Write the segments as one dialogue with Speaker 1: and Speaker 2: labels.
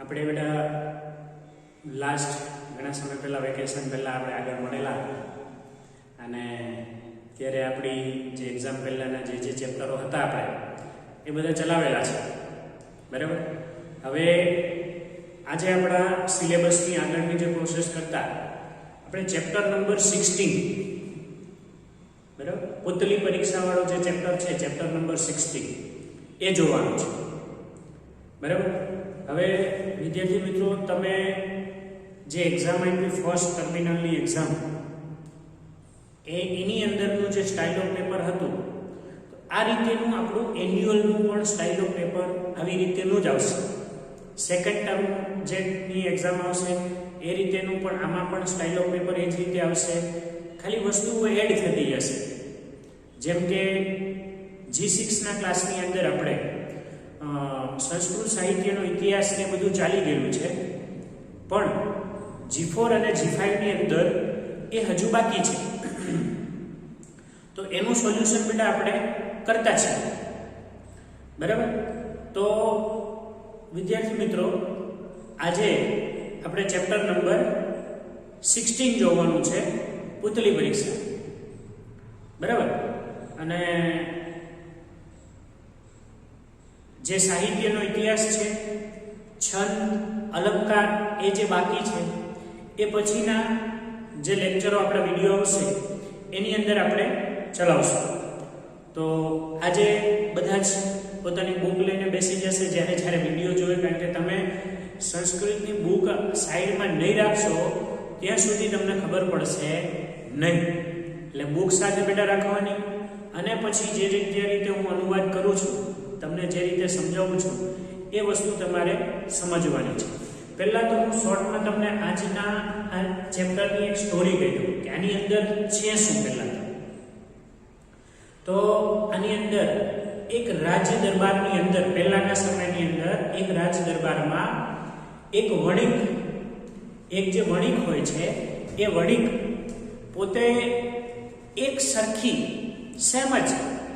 Speaker 1: આપણે બેટા લાસ્ટ ઘણા સમય પહેલાં વેકેશન પહેલાં આપણે આગળ મળેલા અને ત્યારે આપણી જે એક્ઝામ પહેલાંના જે ચેપ્ટરો હતા આપણે એ બધા ચલાવેલા છે બરાબર. હવે આજે આપણા સિલેબસની આગળની જે પ્રોસેસ કરતા આપણે ચેપ્ટર નંબર 16 બરાબર, પુતલી પરીક્ષાવાળો જે ચેપ્ટર છે ચેપ્ટર નંબર 16 એ જોવાનું છે બરાબર. હવે વિદ્યાર્થી મિત્રો, તમે જે એક્ઝામ આપી ફર્સ્ટ ટર્મિનલની એક્ઝામ એની અંદરનું જે સ્ટાઇલ ઓફ પેપર હતું, તો આ રીતેનું આપણું એન્યુઅલનું પણ સ્ટાઇલ ઓફ પેપર આવી રીતેનું જ આવશે. સેકન્ડ ટર્મ જેની એક્ઝામ આવશે એ રીતેનું પણ આમાં પણ સ્ટાઇલ ઓફ પેપર એ જ રીતે આવશે. ખાલી વસ્તુઓ એડ થતી જશે. જેમ કે G6ના ક્લાસની અંદર આપણે સંસ્કૃત સાહિત્યનો ઇતિહાસ ને બધું ચાલી ગયેલું છે, પણ G4 અને G5 ની અંદર એ હજુ બાકી છે. તો એનું સોલ્યુશન બેટા આપણે કરતા છે બરાબર. તો વિદ્યાર્થી મિત્રો, આજે આપણે ચેપ્ટર નંબર 16 જોવાનું છે, પુતલી પરીક્ષા બરાબર. અને જે સાહિત્યનો ઇતિહાસ છે, છંદ, અલંકાર એ જે બાકી છે એ પછીના જે લેક્ચરો આપણા વિડીયો આવશે એની અંદર આપણે ચલાવશું. તો આજે બધા જ પોતાની બુક લઈને બેસી જશે જ્યારે વિડીયો જોવે, કારણ કે તમે સંસ્કૃતની બુક સાઈડમાં નહીં રાખશો ત્યાં સુધી તમને ખબર પડશે નહીં. એટલે બુક સાથે બેટા રાખવાની, અને પછી જે રીતે હું અનુવાદ કરું છું, તમને જે રીતે સમજાવું છું એ વસ્તુ તમારે સમજવાની છે. પહેલાં તો હું શોર્ટમાં તમને આજના આ ચેપ્ટરની એક સ્ટોરી કહી દઉં કે આની અંદર છે શું. પહેલાં તો આની અંદર એક રાજ્ય દરબારની અંદર, પહેલાના સમયની અંદર એક રાજ્ય દરબારમાં એક વણિક, એક જે વણિક હોય છે એ વણિક પોતે એક સરખી સેમ જ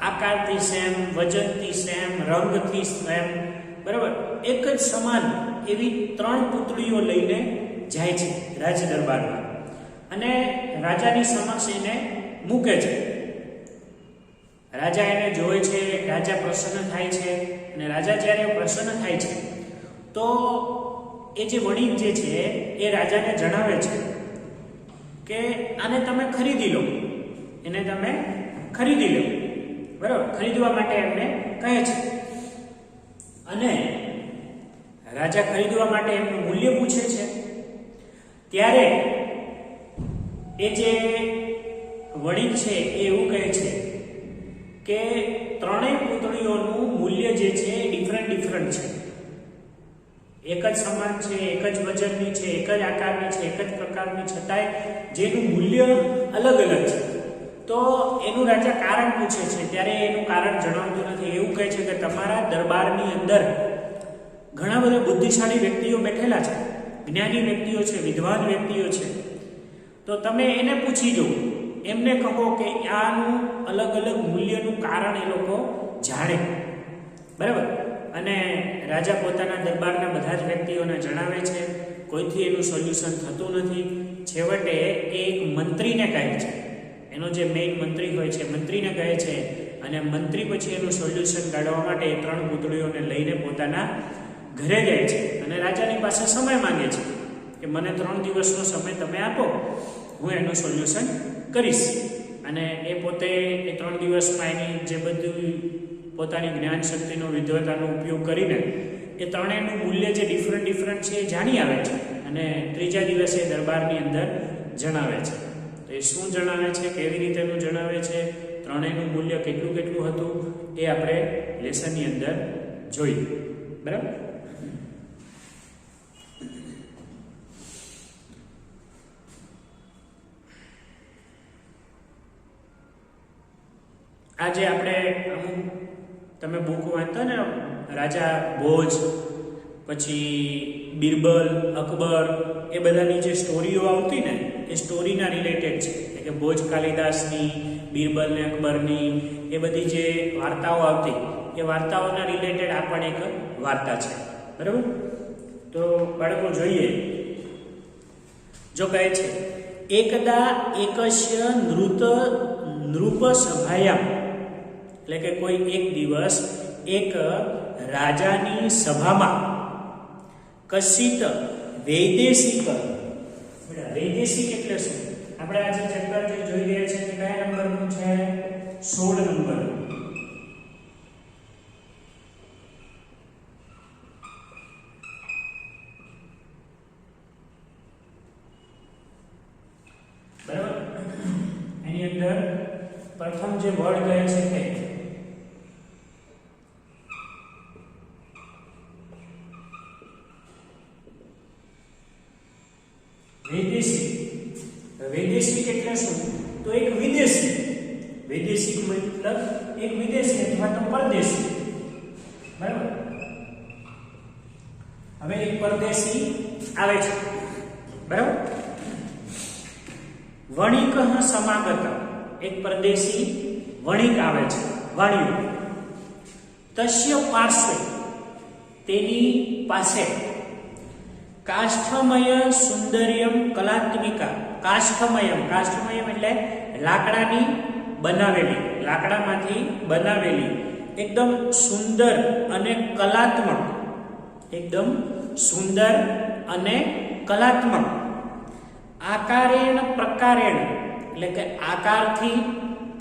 Speaker 1: આકારથી સેમ, વજનથી સેમ, રંગથી સેમ બરાબર, એક જ સમાન એવી 3 પુતળીઓ લઈને જાય છે રાજ દરબારમાં, અને રાજાની સમક્ષ એને મૂકે છે. રાજા એને જોવે છે, રાજા પ્રસન્ન થાય છે, અને રાજા જ્યારે પ્રસન્ન થાય છે તો એ જે વણિક જે છે એ રાજાને જણાવે છે કે આને તમે ખરીદી લો, એને તમે ખરીદી લો બરાબર. ખરીદવા માટે એમને કહે છે, અને રાજા ખરીદવા માટે એમનું મૂલ્ય પૂછે છે. ત્યારે એ જે વણિક છે એ એવું કહે છે કે 3 પુતળીઓનું મૂલ્ય જે છે ડિફરન્ટ છે. એક જ સમાન છે, એક જ વજનની છે, એક જ આકારની છે, એક જ પ્રકારની, છતાંય જેનું મૂલ્ય અલગ છે. તો એનું રાજા કારણ પૂછે છે, ત્યારે એનું કારણ જણાવતું નથી. એવું કહે છે કે તમારા દરબારની અંદર ઘણા બધા બુદ્ધિશાળી વ્યક્તિઓ બેઠેલા છે, જ્ઞાની વ્યક્તિઓ છે, વિદ્વાન વ્યક્તિઓ છે, તો તમે એને પૂછી જુઓ, એમને કહો કે આનું અલગ મૂલ્યનું કારણ એ લોકો જાણે બરાબર. અને રાજા પોતાના દરબારના બધા જ વ્યક્તિઓને જણાવે છે, કોઈથી એનું સોલ્યુશન થતું નથી. છેવટે એક મંત્રીને કહે છે, એનો જે મેઇન મંત્રી હોય છે મંત્રીને કહે છે, અને મંત્રી પછી એનું સોલ્યુશન કાઢવા માટે 3 પુતળીઓને લઈને પોતાના ઘરે જાય છે, અને રાજાની પાસે સમય માંગે છે કે મને 3 દિવસનો સમય તમે આપો, હું એનું સોલ્યુશન કરીશ. અને એ પોતે એ 3 દિવસમાં એની જે બધું પોતાની જ્ઞાન શક્તિનો, વિદ્વતાનો ઉપયોગ કરીને એ ત્રણેયનું મૂલ્ય જે ડિફરન્ટ છે એ જાણી આવે છે, અને 3જા દિવસે દરબારની અંદર જણાવે છે. તો એ શું જણાવે છે, કેવી રીતેનું જણાવે છે, ત્રણેયનું મૂલ્ય કેટલું હતું એ આપણે લેસનની અંદર જોઈએ બરાબર. આજે આપણે અમુક તમે બુક વાંચતા ને, રાજા ભોજ, પછી બિરબલ, અકબર, એ બધાની જે સ્ટોરીઓ આવતી ને એ સ્ટોરીના રિલેટેડ છે. કે ભોજ કાલિદાસની, બિરબલ ને અકબરની એ બધી જે વાર્તાઓ આવતી એ વાર્તાઓના રિલેટેડ આ પણ એક વાર્તા છે બરાબર. તો બાળકો જોઈએ, જો કહે છે એકદા એકસ્ય નૃપ સભાયામ, એટલે કે કોઈ એક દિવસ એક રાજાની સભામાં કશિત વૈદેશિક, વૈદેશિક એટલે શું? આપણે આજે ચેપ્ટર જે જોઈ રહ્યા છે તે કયા નંબરનું છે? 16 નંબર. બરાબર, એની અંદર પ્રથમ જે વર્ડ કહે છે તે વૈદેશિક. વૈદેશિક એટલે શું? તો એક વિદેશી. વૈદેશિક મતલબ એક વિદેશી અથવા તો પરદેશી. બરાબર, હવે એક પરદેશી આવે છે. બરાબર, વણિક સમાગત, એક પરદેશી વણિક આવે છે, વાણિયો. તસ્ય પાર્શ્વે, તેની પાસે, કાષ્ઠમય સુંદર્યમ કલાત્મિકા. કાષ્ઠમયમ, કાષ્ઠમયમ એટલે લાકડાની બનાવેલી, લાકડામાંથી બનાવેલી એકદમ સુંદર અને કલાત્મક, એકદમ સુંદર અને કલાત્મક, આકારેણ પ્રકારેણ એટલે કે આકારથી,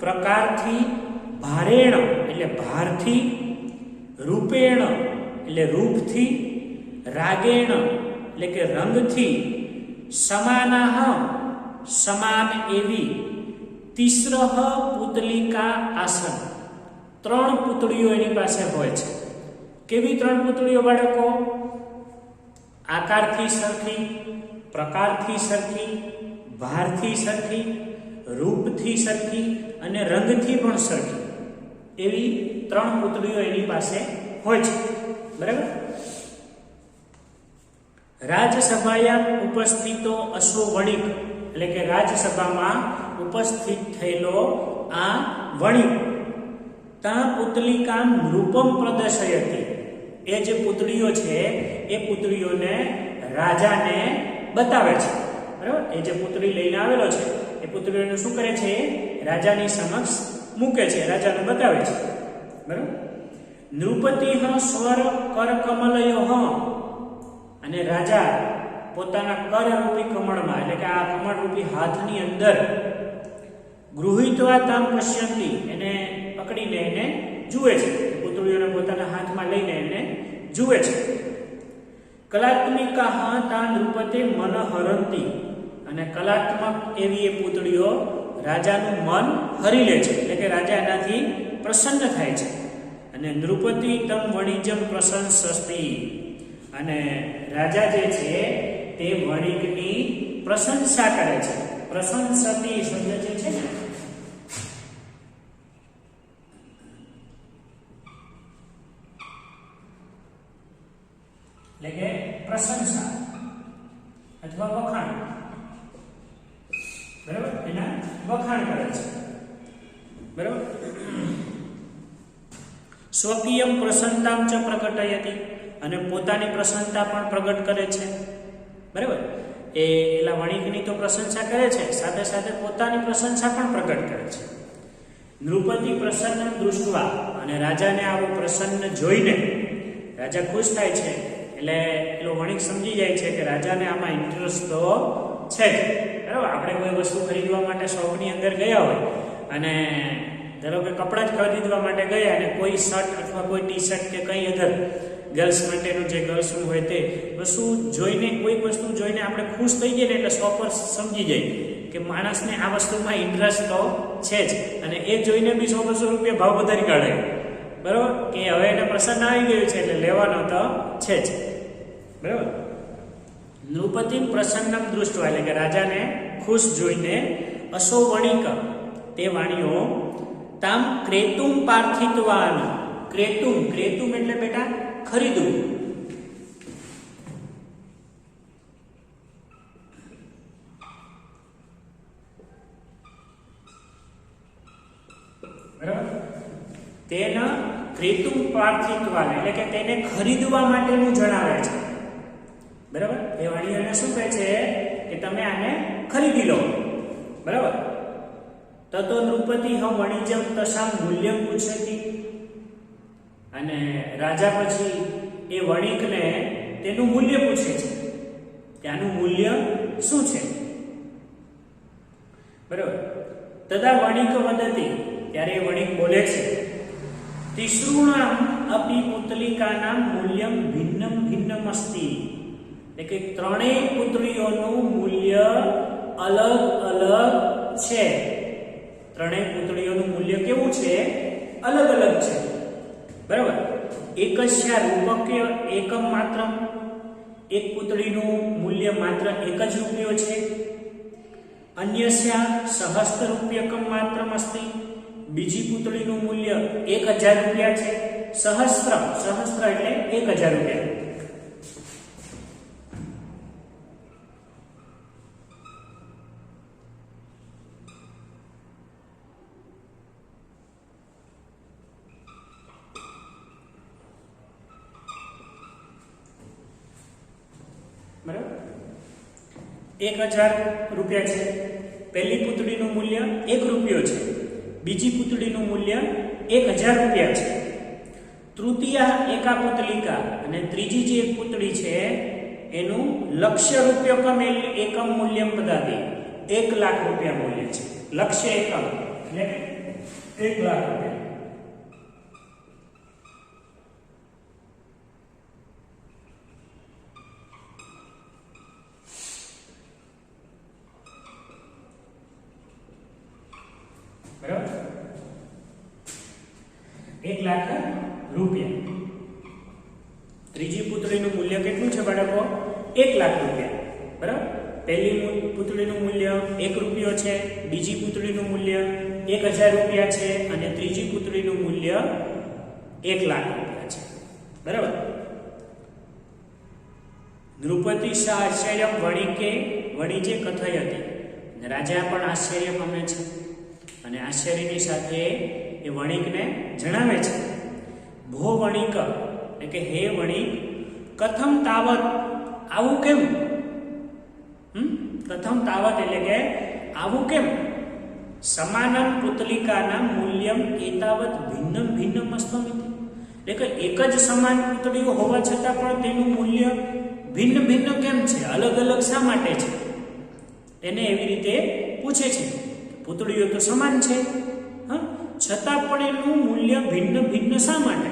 Speaker 1: પ્રકારથી, ભારેણ એટલે ભારથી, રૂપેણ એટલે રૂપથી, રાગેણ એટલે કે રંગથી, સમાનાહ સમાન એવી, તિસ્રહ પુતલિકા આસન, 3 પૂતળીઓ એની પાસે હોય છે. કેવી 3 પૂતળીઓ બાળકો? આકારથી સરખી, પ્રકારથી સરખી, ભારથી સરખી, રૂપથી સરખી અને રંગથી પણ સરખી, એવી 3 પૂતળીઓ એની પાસે હોય છે. બરાબર, રાજસભામાં ઉપસ્થિતો અશો વણિક, એટલે કે રાજસભામાં ઉપસ્થિત થયેલો આ વણિક, તા પુતલિકા નૃપમ પ્રદર્શયતી, એ જે પુતળીઓ છે એ પુતળીઓને રાજાને બતાવે છે. બરાબર, એ જે પુતળી લઈને આવેલો છે એ પુતળીઓને શું કરે છે? રાજાની સમક્ષ મૂકે છે, રાજાને બતાવે છે. બરાબર, નૃપતિઃ સ્વર કર કમલયો, અને રાજા પોતાના કરરૂપી કમળમાં, એટલે કે આ કમળરૂપી હાથની અંદર, ગૃહીત્વા તામ પશ્યંતી, એને પકડીને એને જુએ છે, પુતળીઓને પોતાના હાથમાં લઈને એને જુએ છે. કલાત્મિકા તા નૃપતે મન હરંતી, અને કલાત્મક એવી એ પુતળીઓ રાજાનું મન હરી લે છે, એટલે કે રાજા એનાથી પ્રસન્ન થાય છે. અને નૃપતિ તમ વણિજમ પ્રશંસતી, અને રાજા જે છે તે વણિકની પ્રશંસા કરે છે. પ્રશંસતી શબ્દ જે છે ને, એટલે કે પ્રશંસા અથવા વખાણ. બરાબર, એના વખાણ કરે છે. બરાબર, સ્વકીયમ પ્રસન્નતામ ચ પ્રકટયતિ, અને પોતાની પ્રસન્નતા પણ પ્રગટ કરે છે. બરાબર, એલા વણિકની તો પ્રશંસા કરે છે, સાથે સાથે પોતાની પ્રશંસા પણ પ્રગટ કરે છે. નૃપતિ પ્રસન્ન દૃષ્ટવા, અને રાજાને આવું પ્રસન્ન જોઈને રાજા ખુશ થાય છે. એટલે પેલો વણિક સમજી જાય છે કે રાજાને આમાં ઇન્ટરેસ્ટ તો છે જ. બરાબર, આપણે કોઈ વસ્તુ ખરીદવા માટે શોપની અંદર ગયા હોય અને ધારો કે કપડાં જ ખરીદવા માટે ગયા અને કોઈ શર્ટ અથવા કોઈ ટી શર્ટ કે કંઈ અધર ગર્લ્સ માટેનું જે ગર્લ્સનું હોય તે વસ્તુ જોઈને, કોઈ વસ્તુ જોઈને આપણે ખુશ થઈ જઈએ ને, એટલે શોપર સમજી જાય કે માણસને આ વસ્તુમાં ઇન્ટરેસ્ટ તો છે જ, અને એ જોઈને બી 100-200 રૂપિયા ભાવ વધારી કાઢે. બરાબર, કે હવે એને પ્રસન્ન આવી ગયું છે એટલે લેવાનો તો છે જ. બરાબર, નૃપતિ પ્રસન્નમ દૃષ્ટવા, એટલે કે રાજાને ખુશ જોઈને અશો વણિક, તે વાણીઓ તામ ક્રેતુમ પાર્થિતવાન, ક્રેતુમ, ક્રેતુમ એટલે બેટા ખરીદવું. બરાબર, તેના ક્રેતુમ પાર્થિતવાન એટલે કે તેને ખરીદવા માટેનું જણાવે છે. બરાબર. એ વાણિયોને શું કહે છે કે તમે આને ખરીદી લો. બરાબર. તતો નૃપતિ હ વણિજમ તસામ મૂલ્યમ પૂછતી. અને રાજા પછી એ વણિકને તેનું મૂલ્ય પૂછે છે કે આનું મૂલ્ય શું છે. બરાબર. તદા વણિક વદતી, ત્યારે વણિક બોલે છે તિસૃણામ અપી પુતલિકાનામ મૂલ્યમ ભિન્નમ ભિન્નમ અસ્તિ. એટલે કે ત્રણેય પુતળીઓનું મૂલ્ય અલગ અલગ છે. ત્રણેય પુતળીઓનું મૂલ્ય કેવું છે? અલગ અલગ છે. બરાબર. એકસ્યા રૂપક્ય એકમ માત્ર, એક પુતળીનું મૂલ્ય માત્ર 1 જ રૂપિયો છે. અન્યસ્યા સહસ્ત્ર રૂપ્યકમ માત્ર અસ્તિ, બીજી પુતળીનું મૂલ્ય 1000 રૂપિયા છે. સહસ્ત્ર, સહસ્ત્ર એટલે 1000 રૂપિયા. બરાબર. 1000 રૂપિયા છે. પહેલી પુતળીનું મૂલ્ય 1 રૂપિયો છે. બીજી પુતળીનું મૂલ્ય 1000 રૂપિયા છે. તૃતીયા એકા પુતલિકા, અને ત્રીજી જે એક પુતળી છે એનું લક્ષ્ય રૂપ્યકમ એકમ મૂલ્યમ પદાતિ, 1 લાખ રૂપિયા મૂલ્ય છે. લક્ષ્ય એકમ એટલે 1 લાખ રૂપિયા. બરાબર. 1 લાખ રૂપિયા. ત્રીજી પુતળીનું મૂલ્ય કેટલું છે બાળકો? 1 લાખ રૂપિયા. બરાબર. પહેલી પુતળીનું મૂલ્ય 1 રૂપિયો છે, બીજી પુતળીનું મૂલ્ય 1000 રૂપિયા છે, અને ત્રીજી પુતળીનું મૂલ્ય 1 લાખ રૂપિયા છે. બરાબર. નૃપતિ આશ્ચર્ય વણિકે વણિજે કથયતી. રાજા પણ આશ્ચર્ય પામે છે અને આશ્ચર્યની સાથે એ વણિકને જણાવે છે. ભો વણિક, એટલે કે હે વણિક, કથમ તાવત, આવું કેમ? કથમ તાવત એટલે કે આવું કેમ? સમાનમ પુતલિકાના મૂલ્યમ એતાવત ભિન્નમ ભિન્નમ અસ્તમિતિ. એટલે કે એક જ સમાન પુતળીઓ હોવા છતાં પણ તેનું મૂલ્ય ભિન્ન ભિન્ન કેમ છે? અલગ અલગ શા માટે છે? એને એવી રીતે પૂછે છે. પુતળીઓ તો સમાન છે, છતાં પણ એનું મૂલ્ય ભિન્ન ભિન્ન શા માટે?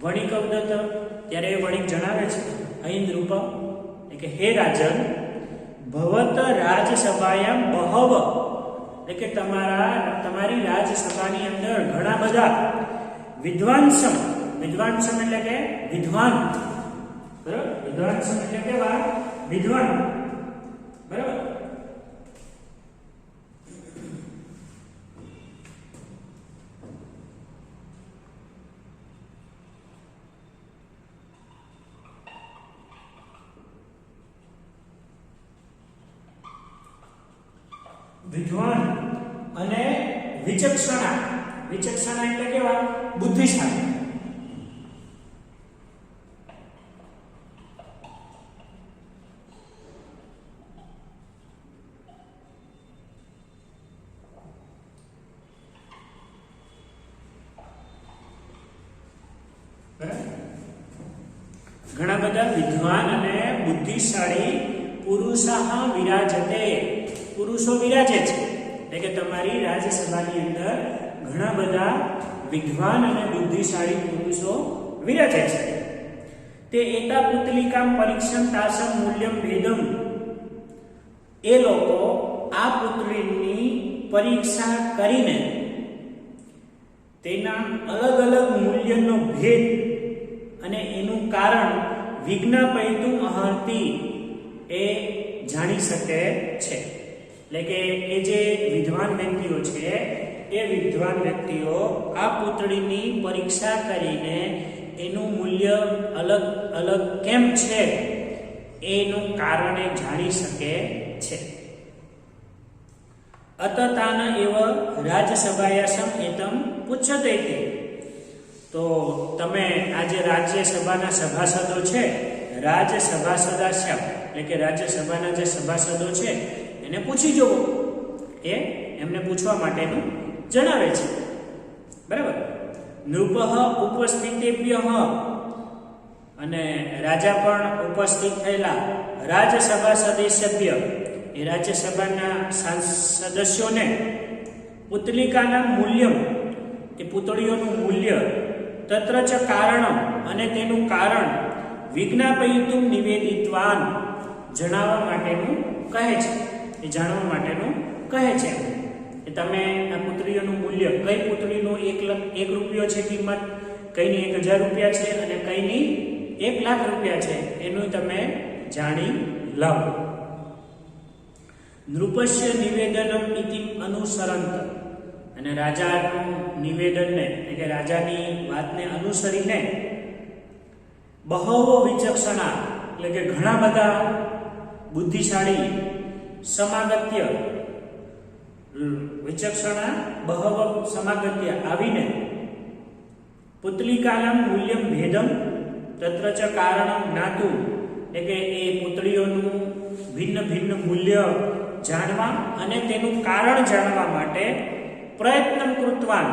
Speaker 1: વણિક અવદત, ત્યારે વણિક જણાવે છે અહીં નૃપ, એટલે કે હે રાજન, ભવત રાજસભાયામ બહવ, એટલે કે તમારી રાજસભાની અંદર ઘણા બધા વિદ્વાંસમ, વિદ્વાંસમ એટલે કે વિદ્વાન. બરાબર. વિદ્વાંસમ એટલે કેવા? વિદ્વાન. બરાબર. વિદ્વાન અને વિચક્ષણા. વિચક્ષણા એટલે કેવા? બુદ્ધિશાળી. ઘણા બધા વિદ્વાન અને બુદ્ધિશાળી પુરુષાહ વિરાજતે, પુરુષો વિરાજે છે. એટલે કે તમારી રાજસભાની અંદર ઘણા બધા વિદ્વાન અને બુદ્ધિશાળી પુરુષો વિરાજે છે. તે એતા પુતલિકામ પરીક્ષણ તાસમ મૂલ્યમ ભેદમ, એ લોકો આ પુતળીની પરીક્ષા કરીને તેના અલગ અલગ મૂલ્યનો ભેદ અને એનું કારણ વિજ્ઞાપયતું અહંતિ, એ જાણી શકે છે. એટલે કે એ જે વિદ્વાન વ્યક્તિઓ છે એ વિદ્વાન વ્યક્તિઓ આ પુતળીની પરીક્ષા કરીને એનું મૂલ્ય અલગ અલગ કેમ છે એનું કારણ એ જાણી શકે છે. અતતાન એવ રાજસભાયાસમ એતમ પૂછતે તે, તો તમે આ જે રાજ્યસભાના સભાસદો છે, રાજસભાસદાસ્યમ એટલે કે રાજ્યસભાના જે સભાસદો છે એને પૂછી જુઓ, એ એમને પૂછવા માટેનું જણાવે છે, બરાબર. નૃપઃ ઉપસ્થિતેભ્યઃ અને રાજા પણ ઉપસ્થિત થયેલા રાજ્યસભા સદસ્યભ્ય એ રાજ્યસભાના સદસ્યોને પુતલિકાના મૂલ્યમ એ પુતળીઓનું મૂલ્ય તત્ર ચ કારણમ અને તેનું કારણ વિજ્ઞાપયિતુમ નિવેદિતવાન જણાવવા માટેનું કહે છે, એ જાણવા માટેનું કહે છે કે તમે આ પુતળીઓનું મૂલ્ય, કઈ પુતળીનો 1 રૂપિયો છે કિંમત, કઈની 1000 રૂપિયા છે અને કઈની 1 લાખ રૂપિયા છે, એનું તમે જાણી લાવો. નૃપસ્ય નિવેદનમ ઇતિ અનુસરંત અને રાજાનું નિવેદનને એટલે કે રાજાની વાતને અનુસરીને બહવો વિચક્ષણા એટલે કે ઘણા બધા બુદ્ધિશાળી સમાગત્ય વિચક્ષણા બહવ સમાગત્ય આવીને પુતલિકાના મૂલ્યમ ભેદમ તત્ર ચ કારણમ જ્ઞાતું એટલે કે એ પુતળીઓનું ભિન્ન ભિન્ન મૂલ્ય જાણવા અને તેનું કારણ જાણવા માટે પ્રયત્ન કૃતવાન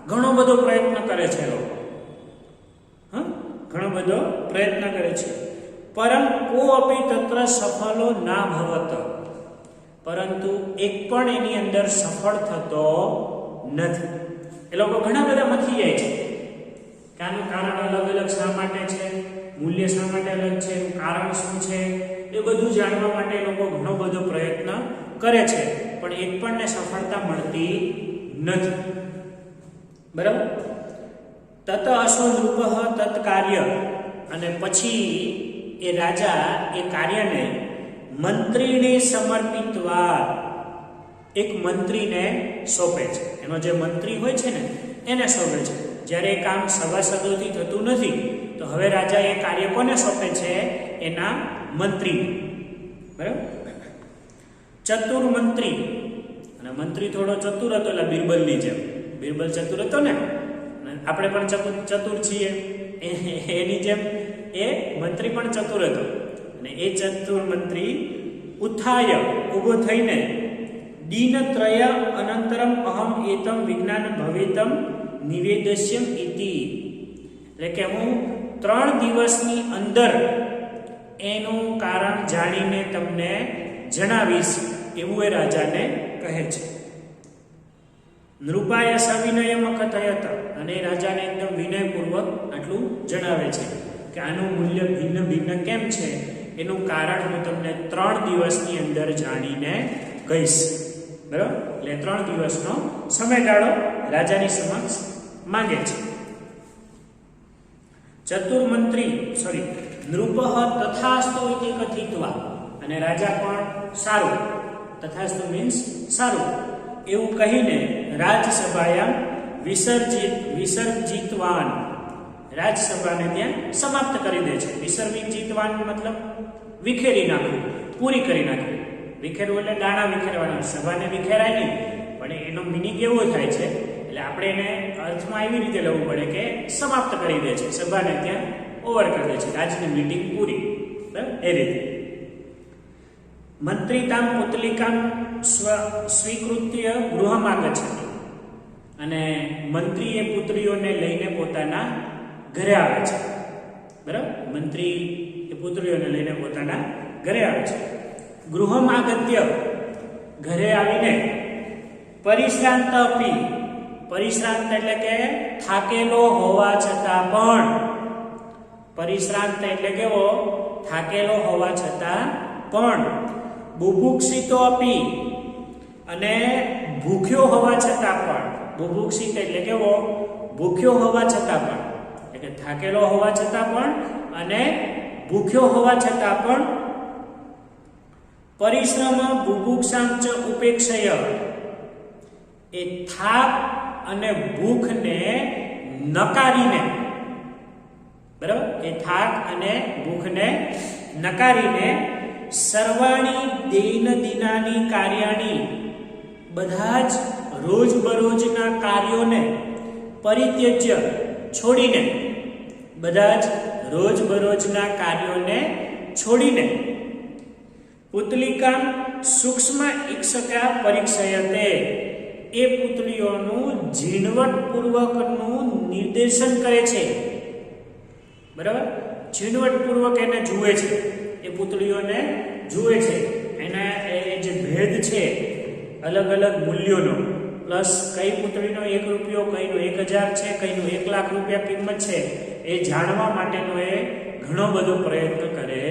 Speaker 1: ઘણો બધો પ્રયત્ન કરે છે લોકો, ઘણો બધો પ્રયત્ન કરે છે. પરમ કોઅપી તત્ર સફલો ના ભવત પરંતુ એક પણ એની અંદર સફળ થતો નથી. એ લોકો ઘણા બધા મથી જાય છે કે આનું કારણ અલગ અલગ શા માટે છે, મૂલ્ય શા માટે અલગ છે, કારણ શું છે, એ બધું જાણવા માટે લોકો ઘણો બધો પ્રયત્ન કરે છે, પણ એક પણને સફળતા મળતી નથી, બરાબર. તત અસો નૃપઃ તત કાર્ય અને પછી એ રાજા એ કાર્યને મંત્રીને સમર્પિતવા એક મંત્રીને સોંપે છે. એનો જે મંત્રી હોય છે ને એને સોંપે છે. જ્યારે એ કામ સભાસદોથી થતું નથી તો હવે રાજા એ કાર્ય કોને સોંપે છે? એના મંત્રી, બરાબર. ચતુર મંત્રી, અને મંત્રી થોડો ચતુર હતો, એટલે બિરબલની જેમ. બિરબલ ચતુર હતો ને, આપણે પણ ચતુર છીએ, એની જેમ એ મંત્રી પણ ચતુર હતો. અને એ ચતુર મંત્રી ઉત્થાય ઊભો થઈને દીનત્રય અનંતરમ અહમ એતમ વિજ્ઞાન ભવેતમ નિવેદસ્યમ ઇતિ એટલે કે હું 3 દિવસની અંદર એનું કારણ જાણીને તમને જણાવીશ એવું એ રાજાને કહે છે. નૃપાય સવિનયમ કથયત અને રાજાને એકદમ વિનયપૂર્વક આટલું જણાવે છે કે આનું મૂલ્ય ભિન્ન ભિન્ન કેમ છે, એનું કારણ હું તમને 3 દિવસની અંદર જાણીને કહીશ, બરાબર. એટલે 3 દિવસનો સમયગાળો રાજાની સમક્ષ માંગે છે. ચતુર મંત્રી નૃપઃ તથાસ્તુ ઇતિ કથિત્વા અને રાજા પણ સારું, તથાસ્તુ મીન્સ સારું એવું કહીને રાજસભાયા વિસર્જિતવાન રાજસભાને ત્યાં સમાપ્ત કરી દે છે. વિસર્જિતવાન મતલબ વિખેરી નાખવું, પૂરી કરી નાખવી. વિખેરવું એટલે દાણા વિખેરવાના, સભાને વિખેરાય નહીં, પણ એનો મિનિંગ એવો થાય છે એટલે આપણે એને અર્થમાં એવી રીતે લેવું પડે કે સમાપ્ત કરી દે છે, સભાને ત્યાં ઓવર કરી દે છે, રાજની મીટિંગ પૂરી, બરાબર. એ રીતે મંત્રીતામ પુતલિકામ સ્વીકૃત્ય ગૃહમાગચ્છતિ અને મંત્રી એ પુત્રીઓને લઈને પોતાના ઘરે આવે છે, બરાબર. મંત્રી એ પુત્રીઓને લઈને પોતાના ઘરે આવે છે. ગૃહમાગત્ય ઘરે આવીને પરિશ્રાંત અપી, પરિશ્રાંત એટલે કે થાકેલો હોવા છતાં પણ, પરિશ્રાંત એટલે કેવો? થાકેલો હોવા છતાં પણ, બુભુક્ષિતો અપી અને ભૂખ્યો હોવા છતાં પણ, બુભુક્ષિત એટલે કેવો? ભૂખ્યો હોવા છતાં પણ, એટલે કે થાકેલો હોવા છતાં પણ અને ભૂખ્યો હોવા છતાં પણ, પરિશ્રમ બુભુક્ષાંચ ઉપેક્ષય એ થાક અને ભૂખને નકારીને, બરાબર, એ થાક અને ભૂખને નકારીને સર્વાણી દૈનંદિનાની કાર્યાણી બધા જ રોજબરોજના કાર્યોને પરિત્યજ્ય છોડીને, બધા જ રોજબરોજના કાર્યોને છોડીને પુતલિકામ સૂક્ષ્મ ઈક્ષકા પરીક્ષયતે, એ પુતળીઓનું ઝીણવટપૂર્વકનું નિર્દેશન કરે છે. બરાબર, ઝીણવટપૂર્વક એને જુએ છે, એ પુતળીઓને જુએ છે. એના એ જે ભેદ છે અલગ અલગ મૂલ્યોનો, પ્લસ કઈ પુતળીનો 1 રૂપિયો, કઈનો 1000 છે, કઈનો 1 લાખ રૂપિયા કિંમત છે, એ જાણવા માટેનો એ ઘણો બધો પ્રયત્ન કરે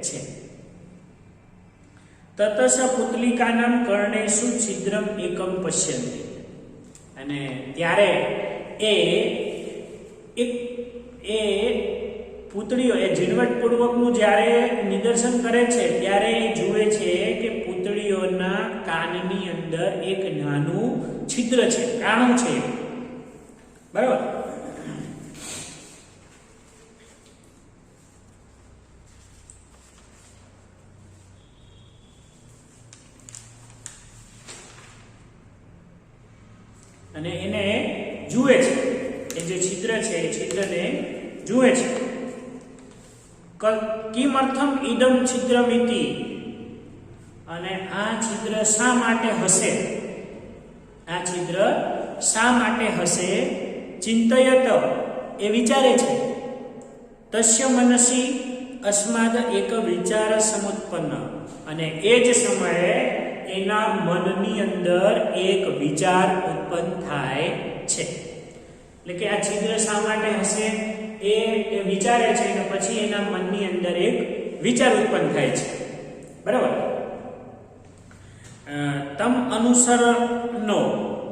Speaker 1: છે. તતસ પુતલિકાનામ કર્ણેષુ છિદ્રમ એકમ પશ્યન્તિ, અને ત્યારે એ પુતળીઓ એ ઝીણવટપૂર્વકનું જ્યારે નિદર્શન કરે છે ત્યારે એ જુએ છે કે પુતળીઓના કાનની અંદર એક નાનું છિદ્ર છે, કાણું છે. બરાબર, અને એને જુએ છે, એ જે છિદ્ર છે એ છિદ્રને જુએ છે. કિમર્થમ ઇદમ છિદ્રમિતિ, અને આ છિદ્ર શા માટે હશે, આ છિદ્ર શા માટે હશે, ચિંતયત, એ વિચારે છે. તસ્ય મનસી અસ્માદ એક વિચાર સમુત્પન્ન, અને એ જ સમયે એના મનની અંદર એક વિચાર ઉત્પન્ન થાય છે. એટલે કે આ છિદ્ર શા માટે હશે એ વિચારે છે, અને પછી એના મનની અંદર એક વિચાર ઉત્પન્ન થાય છે. બરાબર, તમ અનુસરનો,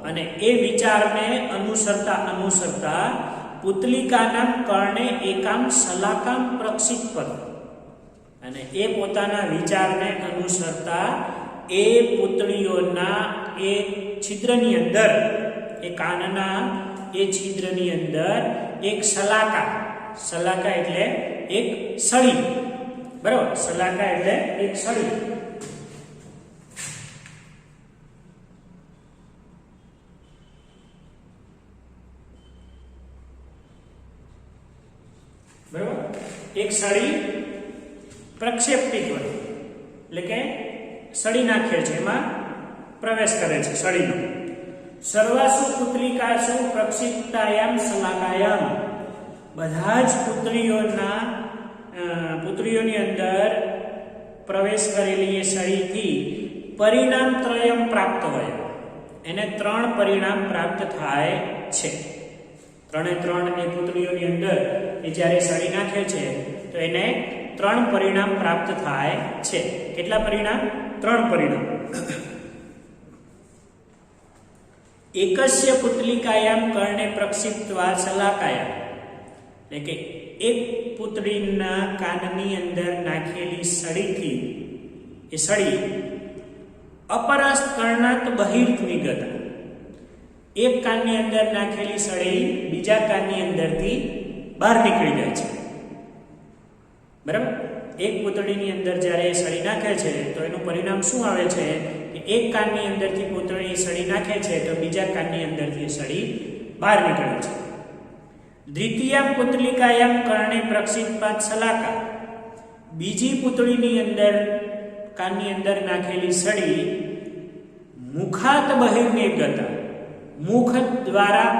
Speaker 1: અને એ વિચારને અનુસરતા પુતલિકાના કર્ણે એકામ શલાકામ પ્રક્ષિપ્ત, અને એ પોતાના વિચારને અનુસરતા એ પુતળીઓના એ છિદ્રની અંદર, એ કાનના એ છિદ્રની અંદર એક શલાકા, શલાકા એટલે એક સળી. બરાબર, શલાકા એટલે એક સળી. બરાબર, એક સળી પ્રક્ષેપિત હોય, એટલે કે સળી નાખે છે, એમાં પ્રવેશ કરે છે સળીનો. સર્વાસુ પુતલિકાસુ પ્રક્ષિપ્તાયામ શલાકાયામ, બધા જ પુતળીઓની અંદર પ્રવેશ કરેલી એ સળીથી પરિણામ ત્રયમ પ્રાપ્ત હોય, એને 3 પરિણામ પ્રાપ્ત થાય છે. 3 એ પુતળીઓની અંદર એ જ્યારે સળી નાખે છે તો એને 3 પરિણામ પ્રાપ્ત થાય છે. કેટલા પરિણામ? 3 પરિણામ. એકસ્ય પુતલિકાયામ કર્ણે પ્રક્ષિપ્ત્વા શલાકાયામ, એટલે કે એક પુતળીના કાનની અંદર નાખેલી સળીથી એ સળી અપરસ્ત કર્ણાત બહિર્નિગત, એક કાનની અંદર નાખેલી સળી બીજા કાનની અંદરથી બહાર નીકળી જાય છે. બરાબર, એક પુતળીની અંદર જ્યારે સળી નાખે છે તો એનું પરિણામ શું આવે છે કે એક કાનની અંદરથી પુતળી સળી નાખે છે તો બીજા કાનની અંદરથી સળી બહાર નીકળે છે. દ્વિતીય પુતલિકાયામ કર્ણે પ્રક્ષિપ્તાત શલાકા, બીજી પુતળીની અંદર કાનની અંદર નાખેલી સળી મુખાત બહિર્નિર્ગત, મુખ દ્વારા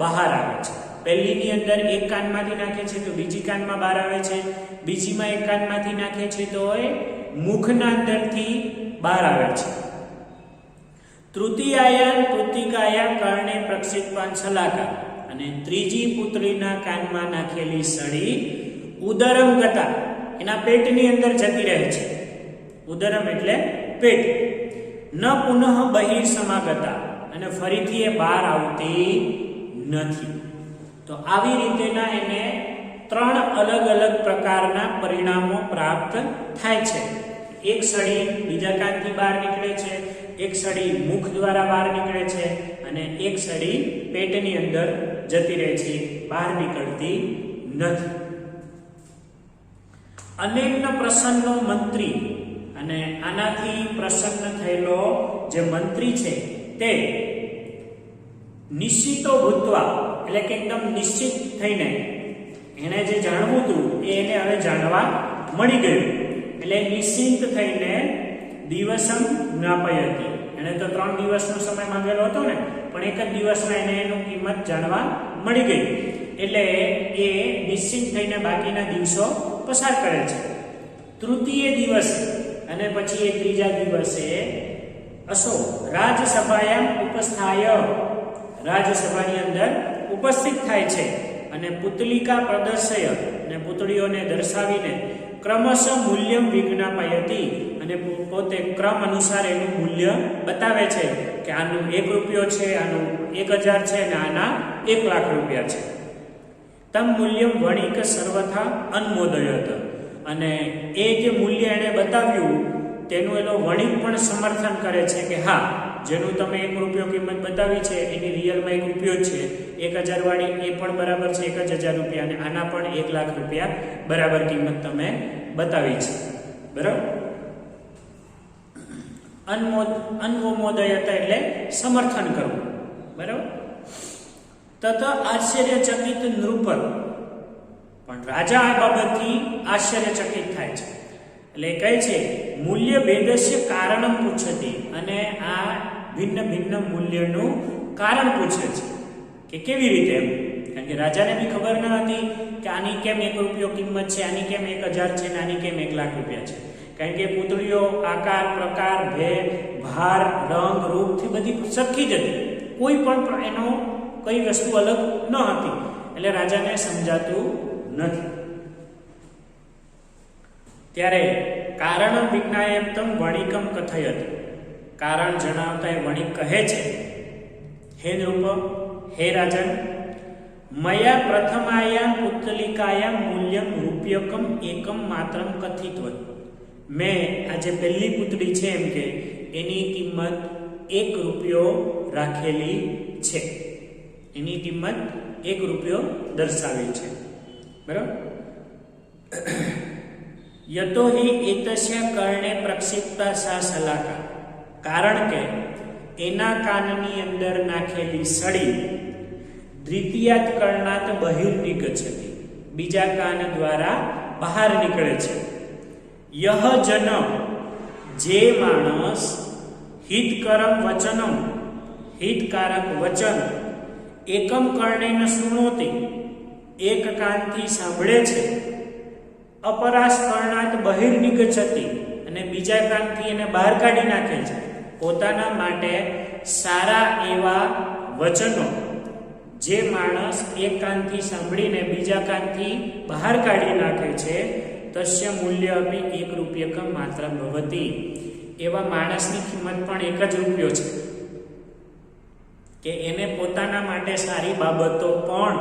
Speaker 1: બહાર આવે છે. પહેલીની અંદર એક કાનમાંથી નાખે છે તો બીજી કાનમાં બહાર આવે છે, બીજીમાં એક કાનમાંથી નાખે છે તો એ મુખના અંદરથી બહાર આવે છે. તૃતીયાયામ પુતિકાયા કર્ણે પ્રક્ષિપ્તાન શલાકા, અને ત્રીજી પુતળીના કાનમાં નાખેલી સળી ઉદરમ ગતા, એના પેટની અંદર જતી રહે છે. ઉદરમ એટલે પેટ. ન પુનઃ બહિર સમાગતા, અને ફરીથી એ બહાર આવતી નથી. તો આવી રીતેના એને 3 અલગ અલગ પ્રકારના પરિણામો પ્રાપ્ત થાય છે. એક સળી બીજા કાનથી બહાર નીકળે છે, એક સળી મુખ દ્વારા બહાર નીકળે છે, અને એક સળી પેટની અંદર જતી રહે છે, બહાર નીકળતી નથી. અનેન પ્રસન્નો મંત્રી, અને આનાથી પ્રસન્ન થયેલો જે મંત્રી છે તે નિશ્ચિતો ભૂતવા, એટલે કે એકદમ નિશ્ચિત થઈને એને જે જાણવું હતું એને હવે જાણવા મળી ગયું એટલે નિશ્ચિંત થઈને દિવસમ જ્ઞાપયતિ. એને તો 3 દિવસનો સમય માંગેલો હતો ને, પણ એક જ દિવસમાં એને એનું કિંમત જાણવા મળી ગઈ એટલે એ નિશ્ચિંત થઈને બાકીના દિવસો પસાર કરે છે. તૃતીય દિવસે અને પછી એ ત્રીજા દિવસે અસો રાજસભાયામ ઉપસ્થાય, રાજસભાની અંદર ઉપસ્થિત થાય છે અને પુતલિકા પ્રદર્શય અને પુતળીઓને દર્શાવીને ક્રમશઃ મૂલ્યમ વિજ્ઞાપયતિ અને પોતે ક્રમ અનુસાર એનું મૂલ્ય બતાવે છે કે આનું 1 રૂપિયો છે, આનું 1000 છે અને આના 1 લાખ રૂપિયા છે. તમ મૂલ્યમ વણિક સર્વથા અનુમોદયત, અને એ જે મૂલ્ય એને બતાવ્યું તેનું એનો વણિક પણ સમર્થન કરે છે કે હા, જેનું તમે 1 રૂપિયો કિંમત બતાવી છે એની રિયલમાં 1 રૂપિયો જ છે, 1000 વાળી એ પણ બરાબર છે 1000 રૂપિયા, અને આના પણ 1 લાખ રૂપિયા બરાબર કિંમત તમે બતાવી છે. બરાબર, અનુમોદયતા એટલે સમર્થન કરવું. બરાબર, તત આશ્ચર્યચકિત નૃપ, પણ રાજા આ બાબતથી આશ્ચર્યચકિત થાય છે એટલે કહે છે મૂલ્ય ભેદસ્ય કારણમ પૂછતી, અને આ ભિન્ન ભિન્ન મૂલ્યનું કારણ પૂછે છે કે કેવી રીતે એમ. કારણ કે રાજાને બી ખબર ન હતી કે આની કેમ 1 રૂપિયો કિંમત છે, આની કેમ 1000 છે ને આની કેમ 1 લાખ રૂપિયા છે. કારણ કે પુતળીઓ આકાર પ્રકાર ભેદ ભાર રંગ રૂપથી બધી સરખી જ હતી, કોઈ પણ એનો કઈ વસ્તુ અલગ ન હતી એટલે રાજાને સમજાતું નથી. ત્યારે કારણ વિજ્ઞાયતમ વણિકમ કથયત, કારણ જણાવતા એ વણિક કહે છે હે નૃપ, હે રાજન, મયા પ્રથમાયામ પુતલિકાયામ મૂલ્યમ રૂપ્યકમ એકમ માત્રમ કથિત્વ, મેં આ જે પહેલી પુતળી છે એમ કે એની કિંમત 1 રૂપિયો રાખેલી છે, એની કિંમત 1 રૂપિયો દર્શાવી છે. બરાબર, યતો હિ એતસ્ય કર્ણે પ્રક્ષિપ્તા સા સલાકા, કારણ કે એના કાનની અંદર નાખેલી સળી દ્વિતીયાત કર્ણાત બહિર્નિગચ્છતિ, બીજા કાન દ્વારા બહાર નીકળે છે. યહ જન, જે માણસ હિતકરમ વચનમ, હિતકારક વચન એકમ કર્ણેન શૃણોતિ, એક કાનથી સાંભળે છે, અપરાશ કર્ણાત બહિર્નિગચ્છતિ, અને બીજા કાનથી એને બહાર કાઢી નાખે છે. પોતાના માટે સારા એવા વચનો જે માણસ એક કાનથી સાંભળીને બીજા કાનથી બહાર કાઢી નાખે છે, તસ્ય મૂલ્ય અપી 1 રૂપ્યકમ માત્ર ભવતી, એવા માણસની કિંમત પણ 1 જ રૂપિયો છે. કે એને પોતાના માટે સારી બાબતો પણ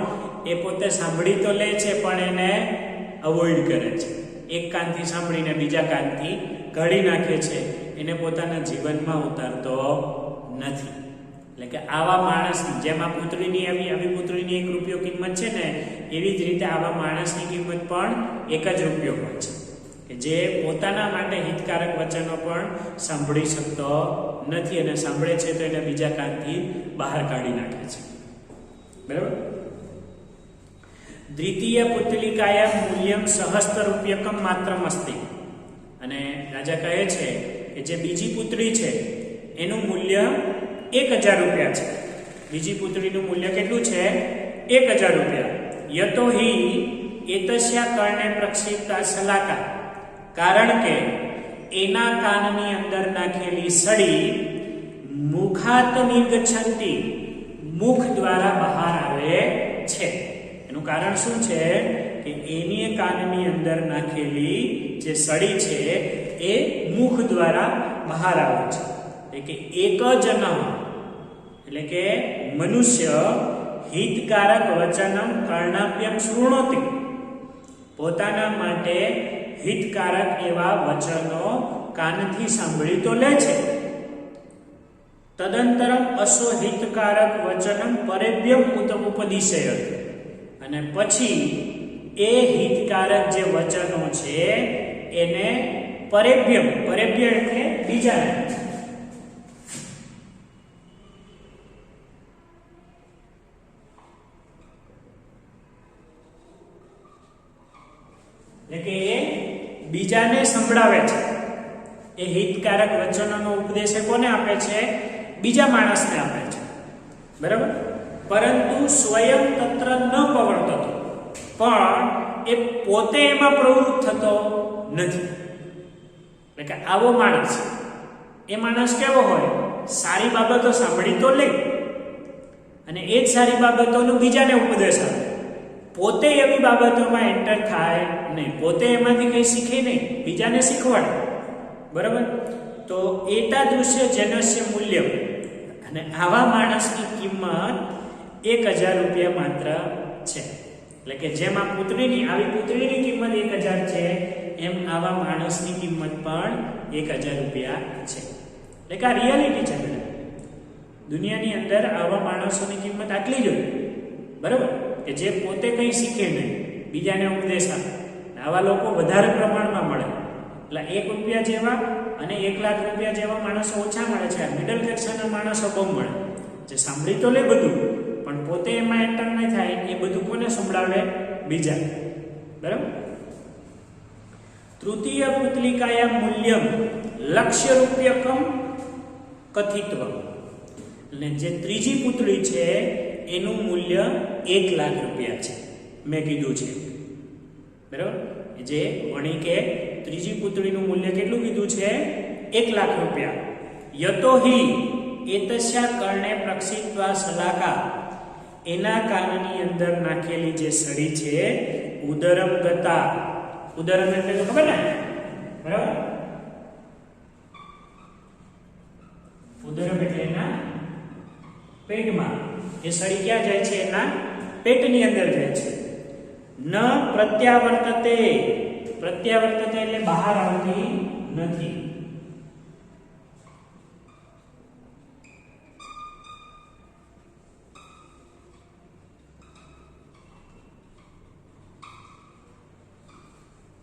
Speaker 1: એ પોતે સાંભળી તો લે છે પણ એને અવોઇડ કરે છે, એક કાનથી સાંભળીને બીજા કાનથી કાઢી નાખે છે, એને પોતાના જીવનમાં ઉતારતો નથી. એટલે કે આવા માણસ, જેમાં પુત્રીની આવી પુત્રીની 1 રૂપિયો કિંમત છે ને, એવી જ રીતે આવા માણસની કિંમત પણ 1 જ રૂપિયો હોય છે કે જે પોતાના માટે હિતકારક વચનો પણ સાંભળી શકતો નથી, અને સાંભળે છે તો એને બીજા કાનથી બહાર કાઢી નાખે છે. બરાબર, દ્વિતીય પુતલિકાયા મૂલ્યમ સહસ્ત્ર રૂપ્યકમ માત્રમ અસ્તિ, અને રાજા કહે છે કે જે બીજી પુત્રી છે એનું મૂલ્ય 1000 રૂપિયા છે. બીજી પુત્રીનું મૂલ્ય કેટલું છે? 1000 રૂપિયા. યતો હિ એતસ્યા કર્ણે પ્રક્ષિપ્તા સલાકા, કારણ કે એના કાનની અંદર નાખેલી સળી મુખાત નિર્ગચ્છન્તિ, મુખ દ્વારા બહાર આવે છે. એનું કારણ શું છે કે એની કાનની અંદર નાખેલી જે સળી છે એ મુખ દ્વારા બહાર આવે છે. એટલે કે એક જન, એટલે કે મનુષ્ય હિતકારક વચનમ કર્ણાભ્યમ શૃણોતિ, પોતાના માટે હિતકારક એવા વચનો કાનથી સાંભળી તો લે છે. તદંતરમ અસો હિતકારક વચનમ પરેભ્યમ ઉપદિશયત, અને પછી એ હિતકારક જે વચનો છે એને પરેભ્યમ, પરેભ્ય એટલે બીજાને, બીજાને સંભળાવે છે. એ હિતકારક વચનોનો ઉપદેશ એ કોને આપે છે? બીજા માણસને આપે છે. બરાબર? પરંતુ સ્વયં તત્ર ન પ્રવર્તતો, પણ એ પોતે એમાં પ્રવૃત્ત થતો નથી. એટલે કે આવો માણસ, એ માણસ કેવો હોય? સારી બાબતો સાંભળી તો લે અને એ જ સારી બાબતોનું બીજાને ઉપદેશ આપે. પોતે એવી બાબતોમાં એન્ટર થાય નહીં, પોતે એમાંથી કંઈ શીખે નહીં, બીજાને શીખવાડે. બરાબર? તો એતાદૃશ્ય જનસ્ય મૂલ્ય, અને આવા માણસની કિંમત 1000 રૂપિયા માત્ર છે. એટલે કે જેમ આ પુત્રીની, આવી પુત્રીની કિંમત 1000 છે, એમ આવા માણસની કિંમત પણ 1000 રૂપિયા છે. એટલે કે આ રિયાલિટી છે. દુનિયાની અંદર આવા માણસોની કિંમત આટલી જ હોય. બરાબર? કે જે પોતે કંઈ શીખે નહીં, બીજાને ઉપદેશ આપે. આવા લોકો વધારે પ્રમાણમાં મળે. એટલે 1 રૂપિયા જેવા અને 1 લાખ રૂપિયા જેવા માણસો ઓછા મળે છે. મિડલ ક્લાસના માણસો બહુ મળે, જે સાંભળી તો લે બધું, પણ પોતે એમાં એન્ટર નહીં થાય. એ બધું કોને સંભળાવે? બીજા. બરાબર? તૃતીય પુતલિકાયા મૂલ્યમ લક્ષ્ય રૂપ્યકમ કથિત્વ. એટલે જે ત્રીજી પુતળી છે એનું મૂલ્ય 1 લાખ રૂપિયા છે, મેં કીધું છે. બરાબર? જે વણિકે ત્રીજી પુતળીનું મૂલ્ય કેટલું કીધું છે? 1 લાખ રૂપિયા. યતોહિ એતસ્યા કર્ણે પ્રક્ષિપ્ત્વા શલાકા, એના કાનની અંદર નાખેલી જે સળી છે, ઉદરમ ગતા. ઉદરમ એટલે તો ખબર ને? બરાબર? ઉદરમ એટલે એના પેટમાં. એ સળી ક્યાં જાય છે? એના પેટની અંદર જાય છે. ન પ્રત્યાવર્તતે, પ્રત્યાવર્તતે એટલે બહાર આવતી નથી.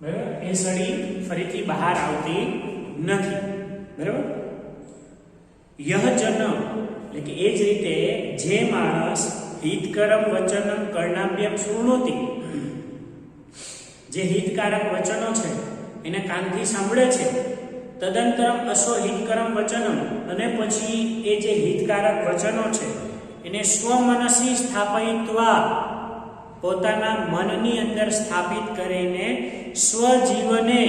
Speaker 1: બરાબર? એ સળી ફરીથી બહાર આવતી નથી. બરાબર? યહ જન, એટલે કે એ જ રીતે જે માણસ હિતકરમ વચનમ કર્ણાભ્યમ શૃણોતિ, જે હિતકારક વચનો છે એને કાનથી સાંભળે છે, તદંતરમ અસો હિતકરમ વચનમ, અને પછી એ જે હિતકારક વચનો છે એને સ્વમનસી સ્થાપયિત્વા, પોતાના મનની અંદર સ્થાપિત કરીને, સ્વજીવને,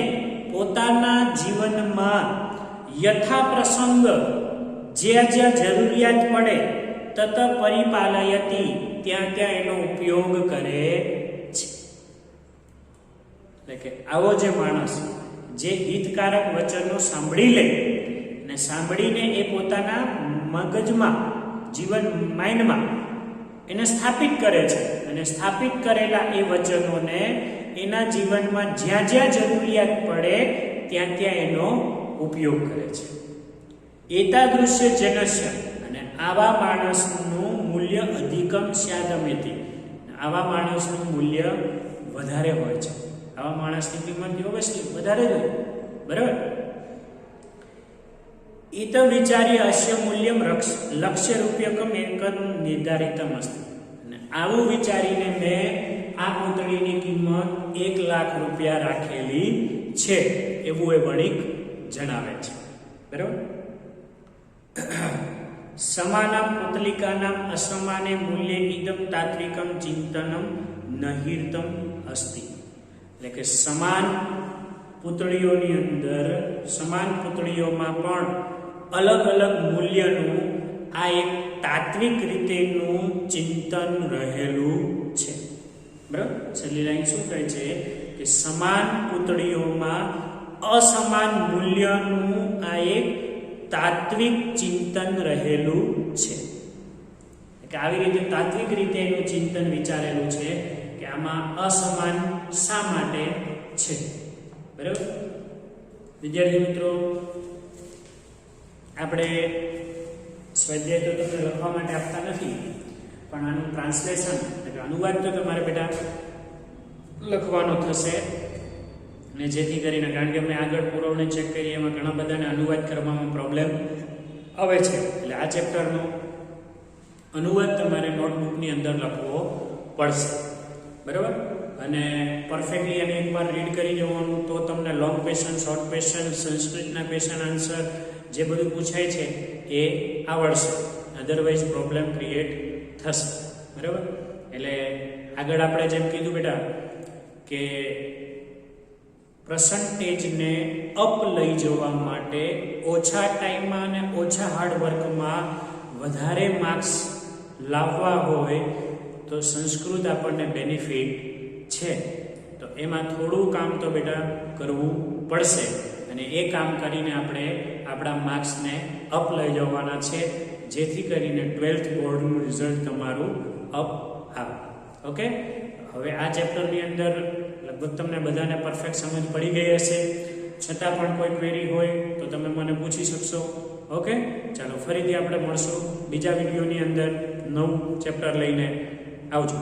Speaker 1: પોતાના જીવનમાં, યથા પ્રસંગ, જ્યાં જ્યાં જરૂરિયાત પડે, તત પરિપાલયતી, ત્યાં ત્યાં એનો ઉપયોગ કરે છે. એટલે કે આવો જે માણસ જે હિતકારક વચનો સાંભળી લે અને સાંભળીને એ પોતાના મગજમાં, જીવન માઇન્ડમાં એને સ્થાપિત કરે છે, અને સ્થાપિત કરેલા એ વચનોને એના જીવનમાં જ્યાં જ્યાં જરૂરિયાત પડે ત્યાં ત્યાં એનો ઉપયોગ કરે છે. એતાદૃશ્ય જનસ્ય, અને આવા માણસનું મૂલ્ય અધિકમ સ્યાદમેતિ, આવા માણસનું મૂલ્ય વધારે હોય છે. આવા માણસની કિંમત ઓબ્વિયસલી વધારે જ હોય. બરાબર? ઈત વિચાર્ય અસ્ય મૂલ્યમ લક્ષ્ય રૂપ્યકમ એકમ નિર્ધારિતમ અસ્તિ. અને આવું વિચારીને મેં આ પુતળીની કિંમત 1 લાખ રૂપિયા રાખેલી છે, એવું એ વણિક જણાવે છે. બરાબર? સમાનામ પુતલિકાનામ અસમાને મૂલ્ય ઇદમ તાત્વિકમ ચિંતનમ નહિર્તમ અસ્તિ. એટલે કે સમાન પુતળીઓની અંદર, સમાન પુતળીઓમાં પણ અલગ અલગ મૂલ્યનું આ એક તાત્વિક રીતેનું ચિંતન રહેલું છે. બરાબર? છેલ્લી લાઈન શું કહે છે? કે સમાન પુતળીઓમાં અસમાન મૂલ્યનું આ એક તાત્વિક ચિંતન રહેલું છે. કે આવી રીતે તાત્વિક રીતે એનું ચિંતન વિચારેલું છે કે આમાં અસમાન શા માટે છે. બરાબર? વિદ્યાર્થી મિત્રો, આપણે સ્વાધ્યાય તો તમને લખવા માટે આપતા નથી, પણ આનું ટ્રાન્સલેશન એટલે અનુવાદ તો તમારે બેટા લખવાનો થશે. અને જેથી કરીને, કારણ કે અમે આગળ પુરવણી ચેક કરીએ એમાં ઘણા બધાને અનુવાદ કરવામાં પ્રોબ્લેમ આવે છે, એટલે આ ચેપ્ટરનો અનુવાદ તમારે નોટબુકની અંદર લખવો પડશે. બરાબર? અને પરફેક્ટલી એને એકવાર રીડ કરી જવાનું, તો તમને લોંગ ક્વેશ્ચન, શોર્ટ ક્વેશ્ચન, સંસ્કૃતના ક્વેશ્ચન આન્સર જે બધું પૂછાય છે એ આવડશે. અધરવાઇઝ પ્રોબ્લેમ ક્રિએટ થશે. બરાબર? એટલે આગળ આપણે જેમ કીધું બેટા કે પર્સન્ટેજને અપ લઈ જવા માટે ઓછા ટાઈમમાં અને ઓછા હાર્ડવર્કમાં વધારે માર્ક્સ લાવવા હોય તો સંસ્કૃત આપણને બેનિફિટ છે. તો એમાં થોડું કામ તો બેટા કરવું પડશે, અને એ કામ કરીને આપણે આપણા માર્ક્સને અપ લઈ જવાના છે, જેથી કરીને 12th બોર્ડનું રિઝલ્ટ તમારું અપ આવે. ઓકે, હવે આ ચેપ્ટરની અંદર લગભગ તમને બધાને પરફેક્ટ સમજ પડી ગઈ હશે. છતાં પણ કોઈ ક્વેરી હોય તો તમે મને પૂછી શકશો. ઓકે, ચાલો ફરીથી આપણે મળશું બીજા વિડીયોની અંદર નવું ચેપ્ટર લઈને. આવજો.